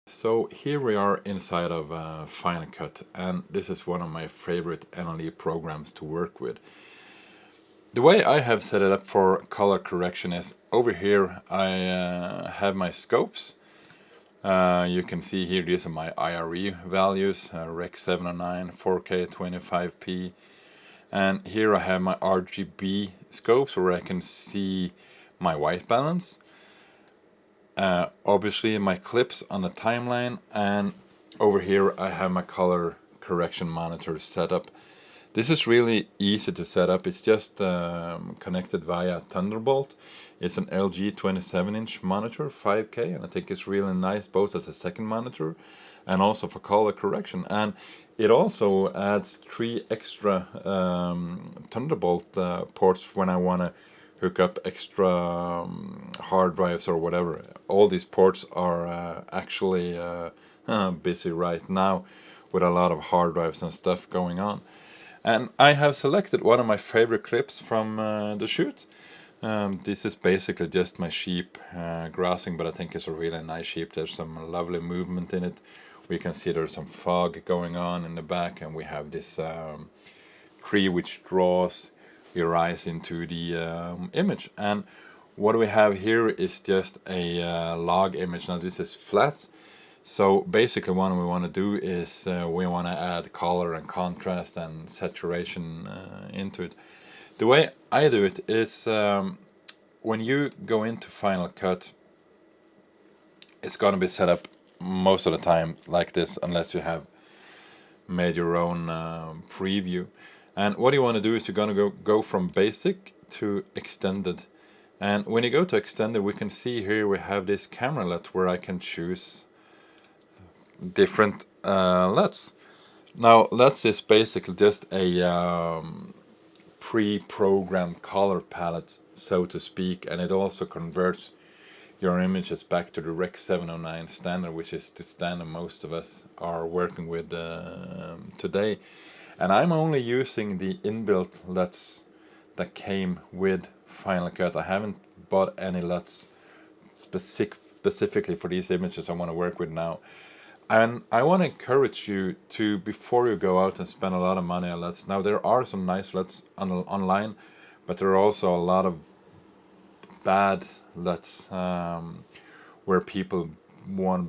So here we are inside of Final Cut, and this is one of my favorite NLE programs to work with. The way I have set it up for color correction is over here I have my scopes. You can see here these are my IRE values, Rec 709, 4K 25p, and here I have my RGB scopes where I can see my white balance. Obviously my clips on the timeline, and over here I have my color correction monitor set up. This is really easy to set up. It's just connected via Thunderbolt. It's an LG 27-inch monitor, 5K, and I think it's really nice both as a second monitor and also for color correction. And it also adds 3 extra Thunderbolt ports when I want to hook up extra hard drives or whatever. All these ports are actually busy right now with a lot of hard drives and stuff going on. And I have selected one of my favorite clips from the shoot. This is basically just my sheep grazing, but I think it's a really nice sheep. There's some lovely movement in it. We can see there's some fog going on in the back, and we have this tree which draws your eyes into the image. And what we have here is just a log image. Now this is flat. So basically what we want to do is we want to add color and contrast and saturation into it. The way I do it is when you go into Final Cut, it's going to be set up most of the time like this, unless you have made your own preview. And what you want to do is you're going to go from basic to extended. And when you go to extended, we can see here we have this camera LUT where I can choose different LUTs. Now LUTs is basically just a pre-programmed color palette, so to speak, and it also converts your images back to the Rec 709 standard, which is the standard most of us are working with today. And I'm only using the inbuilt LUTs that came with Final Cut. I haven't bought any LUTs specifically for these images I want to work with now. And I want to encourage you to, before you go out and spend a lot of money on LUTs, now there are some nice LUTs online, but there are also a lot of bad LUTs where people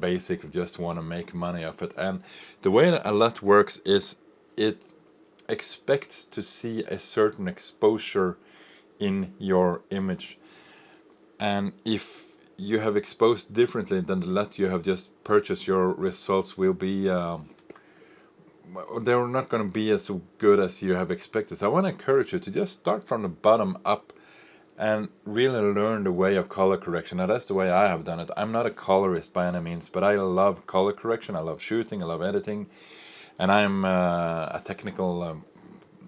basically just want to make money off it. And the way a LUT works is it expects to see a certain exposure in your image. And if you have exposed differently than the LUT you have just purchased, your results will be they're not going to be as good as you have expected. So I want to encourage you to just start from the bottom up and really learn the way of color correction. Now that's the way I have done it. I'm not a colorist by any means, but I love color correction. I love shooting, I love editing, and I'm a technical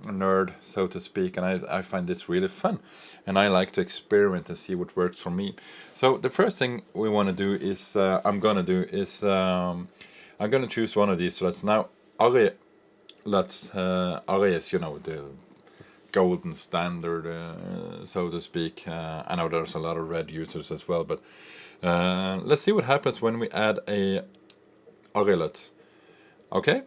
nerd, so to speak, and I find this really fun, and I like to experiment and see what works for me. So the first thing we want to do is I'm gonna choose one of these LUTs. Now ARRI LUTs, ARRI is, you know, the golden standard, so to speak. I know there's a lot of red users as well, but let's see what happens when we add a ARRI LUT. Okay.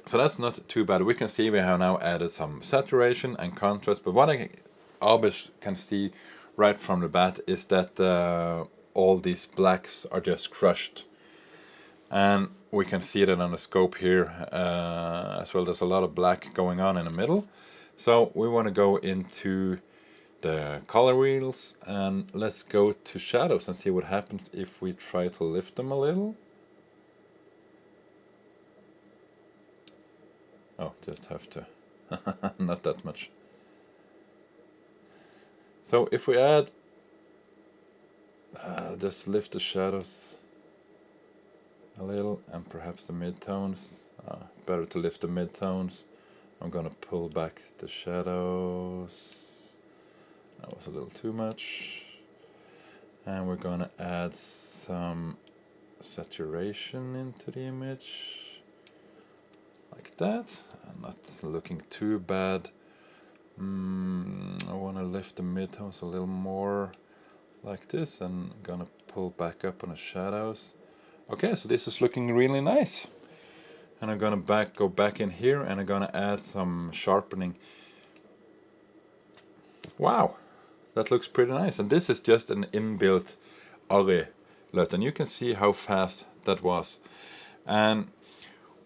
So that's not too bad. We can see we have now added some saturation and contrast, but what I always can see right from the bat is that all these blacks are just crushed. And we can see that on the scope here as well. There's a lot of black going on in the middle. So we want to go into the color wheels and let's go to shadows and see what happens if we try to lift them a little. Oh, just have to, not that much. So if we add, just lift the shadows a little and perhaps the midtones. Better to lift the midtones. I'm gonna pull back the shadows. That was a little too much. And we're gonna add some saturation into the image. Like that, not looking too bad. I want to lift the midtones a little more like this, and I'm gonna pull back up on the shadows. Okay, so this is looking really nice. And I'm gonna go back in here and I'm gonna add some sharpening. Wow, that looks pretty nice. And this is just an inbuilt ARRI LUT, and you can see how fast that was. And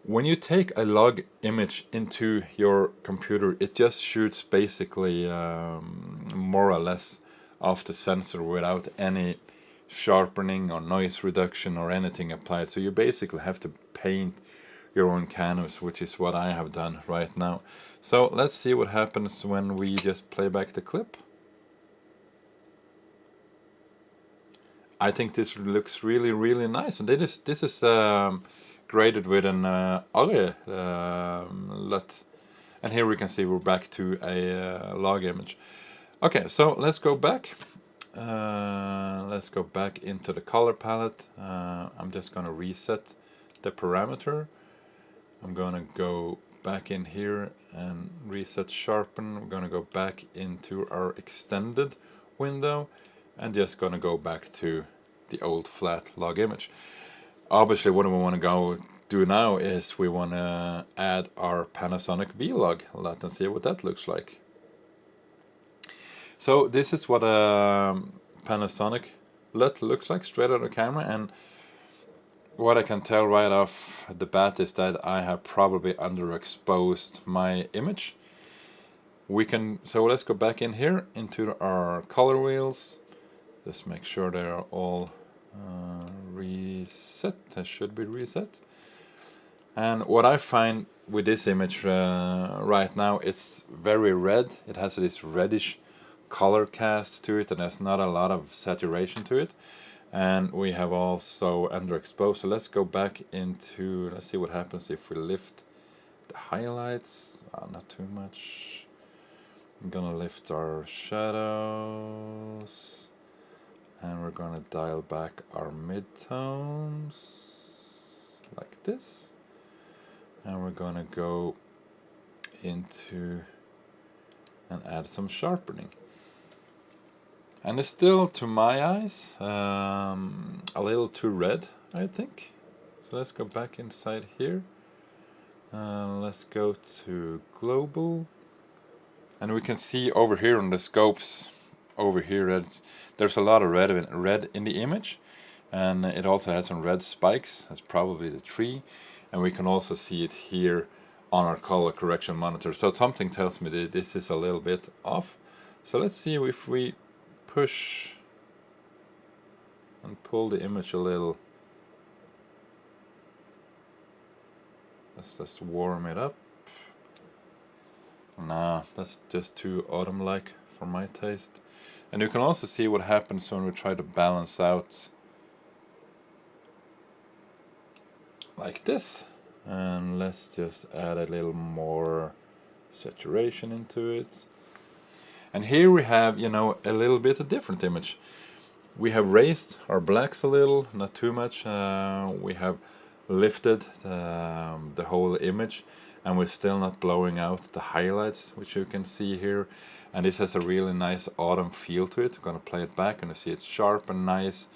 when you take a log image into your computer, it just shoots basically more or less off the sensor without any sharpening or noise reduction or anything applied. So you basically have to paint your own canvas, which is what I have done right now. So let's see what happens when we just play back the clip. I think this looks really, really nice, and this is graded with an ARRI LUT. And here we can see we're back to a log image. Okay, so let's go back. Let's go back into the color palette. I'm just gonna reset the parameter. I'm gonna go back in here and reset sharpen. We're gonna go back into our extended window and just gonna go back to the old flat log image. Obviously what we want to do now is we want to add our Panasonic V-Log LUT and see what that looks like. So this is what a Panasonic LUT looks like straight out of the camera, and what I can tell right off the bat is that I have probably underexposed my image. So let's go back in here into our color wheels. Just make sure they are all reset. They should be reset. And what I find with this image right now, it's very red. It has this reddish color cast to it, and there's not a lot of saturation to it. And we have also underexposed. So let's go back into, let's see what happens if we lift the highlights. Not too much. I'm gonna lift our shadows, and we're gonna dial back our midtones like this, and we're gonna go into and add some sharpening. And it's still, to my eyes, a little too red, I think. So let's go back inside here. Let's go to global. And we can see over here on the scopes, over here, there's a lot of red in the image. And it also has some red spikes. That's probably the tree. And we can also see it here on our color correction monitor. So something tells me that this is a little bit off. So let's see if we push and pull the image a little. Let's just warm it up. Nah, that's just too autumn-like for my taste. And you can also see what happens when we try to balance out like this. And let's just add a little more saturation into it. And here we have, you know, a little bit of different image. We have raised our blacks a little, not too much. We have lifted the whole image, and we're still not blowing out the highlights, which you can see here. And this has a really nice autumn feel to it. I'm gonna play it back and you see it's sharp and nice.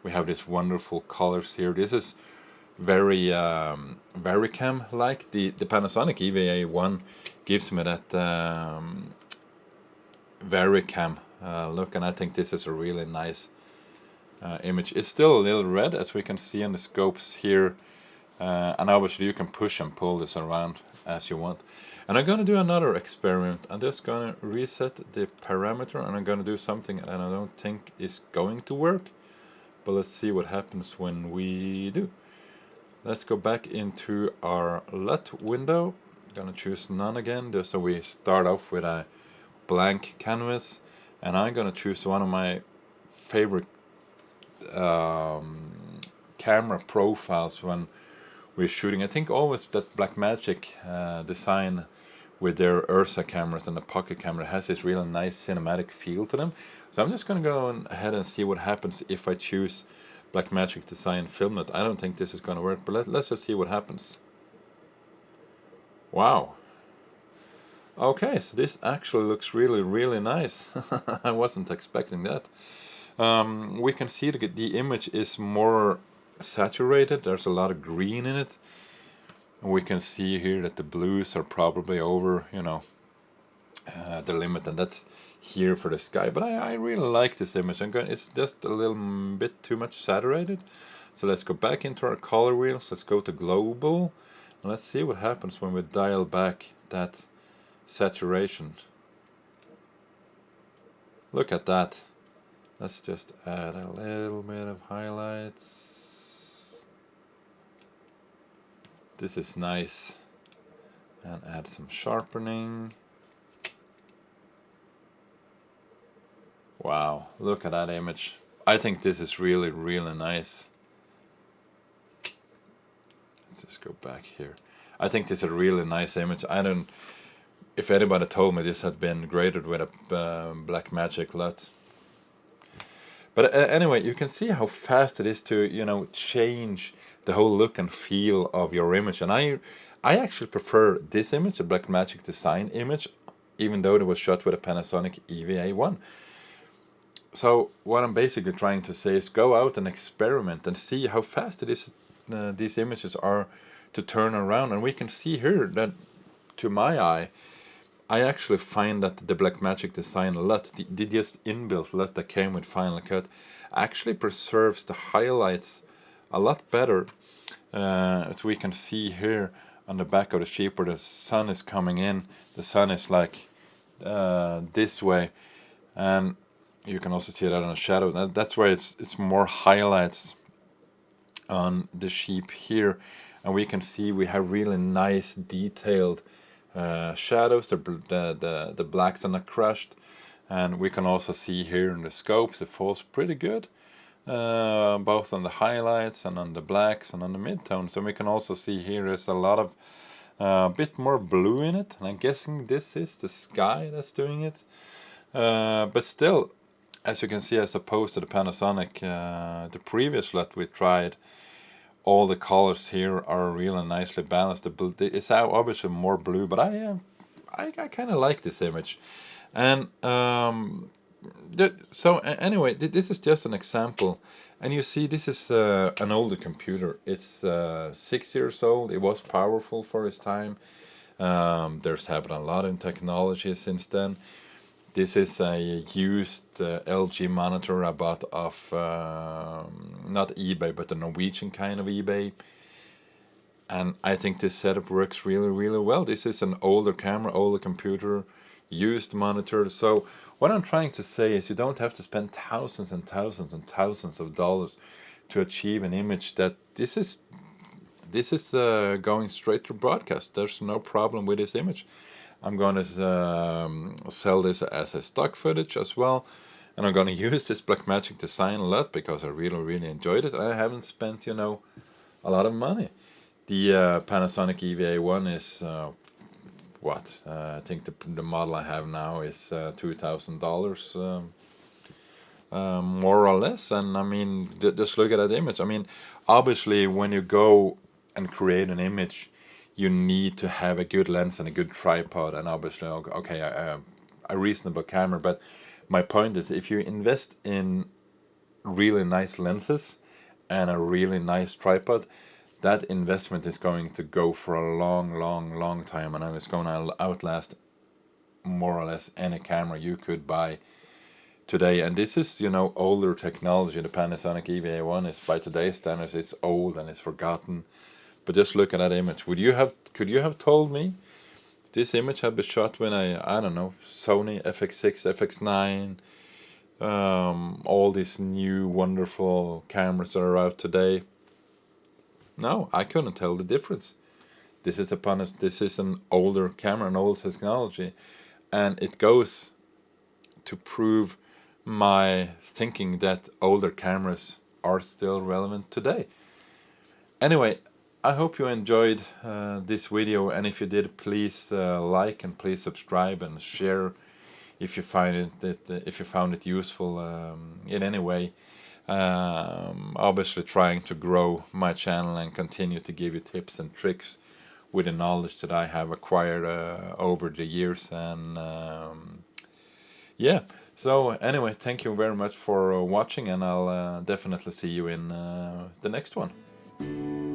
We have these wonderful colors here. This is very Varicam-like. The Panasonic EVA1 gives me that Varicam look, and I think this is a really nice image. It's still a little red, as we can see on the scopes here, and obviously you can push and pull this around as you want. And I'm gonna do another experiment. I'm just gonna reset the parameter, and I'm gonna do something that I don't think is going to work, but let's see what happens when we do. Let's go back into our LUT window. I'm gonna choose none again, just so we start off with a blank canvas, and I'm gonna choose one of my favorite camera profiles when we're shooting. I think always that Blackmagic design with their Ursa cameras and the pocket camera has this really nice cinematic feel to them. So I'm just gonna go ahead and see what happens if I choose Blackmagic Design Film LUT. I don't think this is gonna work, but let's just see what happens. Wow. Okay, so this actually looks really, really nice. I wasn't expecting that. We can see that the image is more saturated. There's a lot of green in it. And we can see here that the blues are probably over, you know, the limit, and that's here for the sky. But I really like this image. It's just a little bit too much saturated. So let's go back into our color wheels. Let's go to global. And let's see what happens when we dial back that saturation. Look at that. Let's just add a little bit of highlights. This is nice. And add some sharpening. Wow, look at that image. I think this is really, really nice. Let's just go back here. I think this is a really nice image. I don't, if anybody told me this had been graded with a Blackmagic LUT. But anyway, you can see how fast it is to, you know, change the whole look and feel of your image. And I actually prefer this image, the Blackmagic Design image, even though it was shot with a Panasonic Eva. So what I'm basically trying to say is go out and experiment and see how fast it is these images are to turn around. And we can see here that, to my eye, I actually find that the Blackmagic Design LUT, the just inbuilt LUT that came with Final Cut, actually preserves the highlights a lot better. As we can see here on the back of the sheep where the sun is coming in, the sun is like this way, and you can also see that on the shadow. That's why it's more highlights on the sheep here, and we can see we have really nice detailed shadows. The blacks are not crushed, and we can also see here in the scopes it falls pretty good, both on the highlights and on the blacks and on the midtones. And we can also see here there's a lot of bit more blue in it, and I'm guessing this is the sky that's doing it, but still, as you can see, as opposed to the Panasonic, the previous LUT we tried, all the colors here are really nicely balanced. It's obviously more blue, but I kind of like this image. And so anyway, this is just an example. And you see, this is an older computer. It's 6 years old. It was powerful for its time. There's happened a lot in technology since then. This is a used LG monitor I bought off, not eBay, but the Norwegian kind of eBay. And I think this setup works really, really well. This is an older camera, older computer, used monitor. So what I'm trying to say is you don't have to spend thousands and thousands and thousands of dollars to achieve an image that this is going straight to broadcast. There's no problem with this image. I'm going to sell this as a stock footage as well, and I'm going to use this Blackmagic Design LUT because I really, really enjoyed it. I haven't spent, you know, a lot of money. The Panasonic Eva is what? I think the model I have now is $2,000, more or less. And I mean, just look at that image. I mean, obviously, when you go and create an image, you need to have a good lens and a good tripod, and obviously, okay, a reasonable camera. But my point is, if you invest in really nice lenses and a really nice tripod, that investment is going to go for a long, long, long time, and it's going to outlast more or less any camera you could buy today. And this is, you know, older technology. The Panasonic Eva is, by today's standards, it's old and it's forgotten. But just look at that image. Could you have told me this image had been shot when I don't know, Sony FX6, FX9, all these new wonderful cameras that are out today? No, I couldn't tell the difference. This is an older camera, an old technology, and it goes to prove my thinking that older cameras are still relevant today. Anyway, I hope you enjoyed this video, and if you did, please like and please subscribe and share if you found it useful in any way. Obviously trying to grow my channel and continue to give you tips and tricks with the knowledge that I have acquired over the years. And Yeah. So anyway, thank you very much for watching, and I'll definitely see you in the next one.